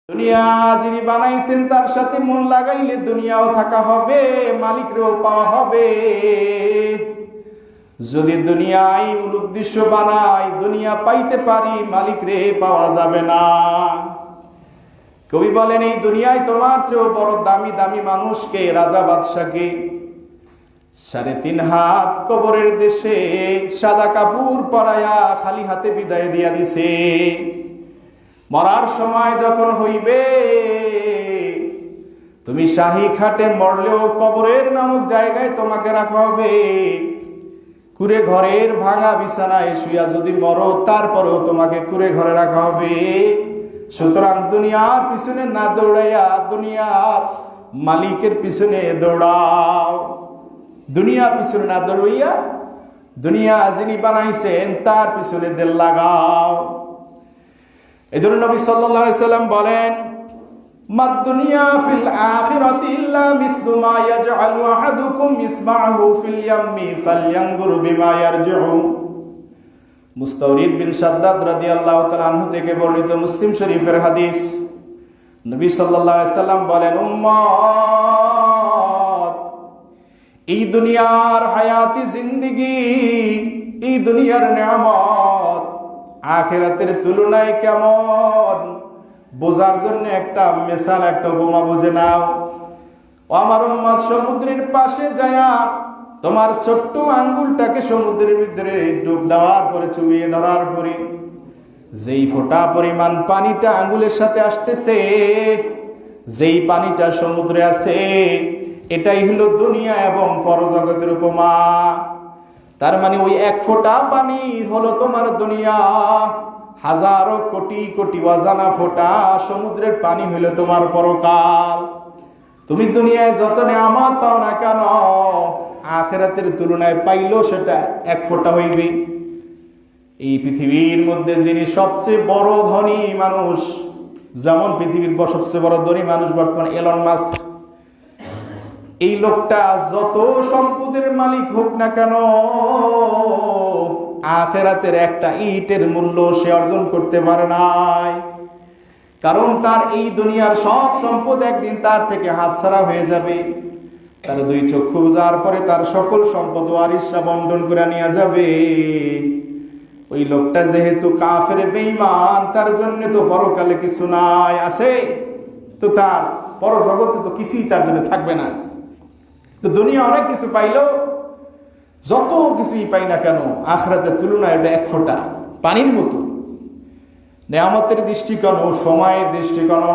দুনিয়া যিনি বানাইছেন তার সাথে মন লাগাইলে দুনিয়াও থাকা হবে, মালিকরেও পাওয়া হবে। যদি দুনিয়ায় মূল উদ্দেশ্য বানাই, দুনিয়া পাইতে পারি, মালিকরে পাওয়া যাবে না। কবি বলেন, এই দুনিয়ায় তোমার চেয়েও বড় দামি দামি মানুষকে, রাজা বাদশাকে 3.5 হাত কবরের দেশে সাদা কাপড় পরাইয়া খালি হাতে বিদায় দিয়া দিছে। মরার সময় যখন হইবে, তুমি শাহী খাটে মরলেও কবরের নামক জায়গায় তোমাকে রাখা হবে। কুড়ে ঘরের ভাঙা বিছানায় শুইয়া যদি মরো, তারপরেও তোমাকে কুড়ে ঘরে রাখা হবে। সুতরাং দুনিয়ার পিছনে না দৌড়াইয়া দুনিয়ার মালিকের পিছনে দৌড়াও। দুনিয়ার পিছনে না দৌড়াইয়া দুনিয়া যিনি বানাইছেন তার পিছনে দিল লাগাও। এজন্য নবী সাল্লাল্লাহু আলাইহি সাল্লাম বলেন, মাদ দুনিয়া ফিল আখিরাতি ইল্লা মিসলু মা ইয়াজআলু আহাদুকুম ইসমা'হু ফিল ইয়াম্মি ফালয়ানজুর বিমা ইয়ারজি'ু। মুস্তাওরিদ বিন শাদ্দাদ রাদিয়াল্লাহু তাআলা আনহু থেকে বর্ণিত মুসলিম শরীফের হাদিস। নবী সাল্লাল্লাহু আলাইহি সাল্লাম বলেন, উম্মত, এই দুনিয়ার হায়াতি জিন্দেগি, এই দুনিয়ার নিয়ামত আখিরাতের তুলনায় কেমন, বোঝার জন্য একটা মিসাল, একটা উপমা বুঝে নাও। ও আমার উম্মত, সমুদ্রের পাশে যায়া তোমার ছোট্ট আঙ্গুলটাকে সমুদ্রের ভিতরে ডুব দেওয়ার পরে, চুবিয়ে ধরার পরে যেই ফোঁটা পরিমাণ পানিটা আঙ্গুলের সাথে আসতেছে, যেই পানিটা সমুদ্রে আছে, এটাই হলো দুনিয়া এবং পরজগতের উপমা। তার মানে ওই এক ফোঁটা পানি হলো তোমার দুনিয়া, হাজারো কোটি কোটি অজানা ফোঁটা সমুদ্রের পানি হইল তোমার পরকাল। তুমি দুনিয়ায় যত নিয়ামত পাও না কেন, আখিরাতের তুলনায় পাইলেও সেটা এক ফোঁটা হইবে। এই পৃথিবীর মধ্যে যিনি সবচেয়ে বড় ধনী মানুষ, যেমন পৃথিবীর সবচেয়ে বড় ধনী মানুষ বর্তমান এলন মাস্ক, এই লোকটা যত সম্পদের মালিক হোক না কেন, আখিরাতের একটা ইটের মূল্য সে অর্জন করতে পারে নাই। কারণ তার এই দুনিয়ার সব সম্পদ একদিন তার থেকে হাতছাড়া হয়ে যাবে। তার 2 চক্ষু বুঝার পরে তার সকল সম্পদ ওয়ারিসরা বন্টন করে নিয়ে যাবে। ওই লোকটা যেহেতু কাফের, বেঈমান, তার জন্য তো পরকালে কিছু নাই, আছে তো তার পরজগতে তো কিছুই তার জন্য থাকবে না। তো দুনিয়া অনেক কিছু পাইলো, যত কিছুই পাই না কেন, আখিরাতের তুলনায় এটা এক ফোঁটা পানির মতো। নিয়ামতের দৃষ্টিকোণ ও সময়ের দৃষ্টিকোণ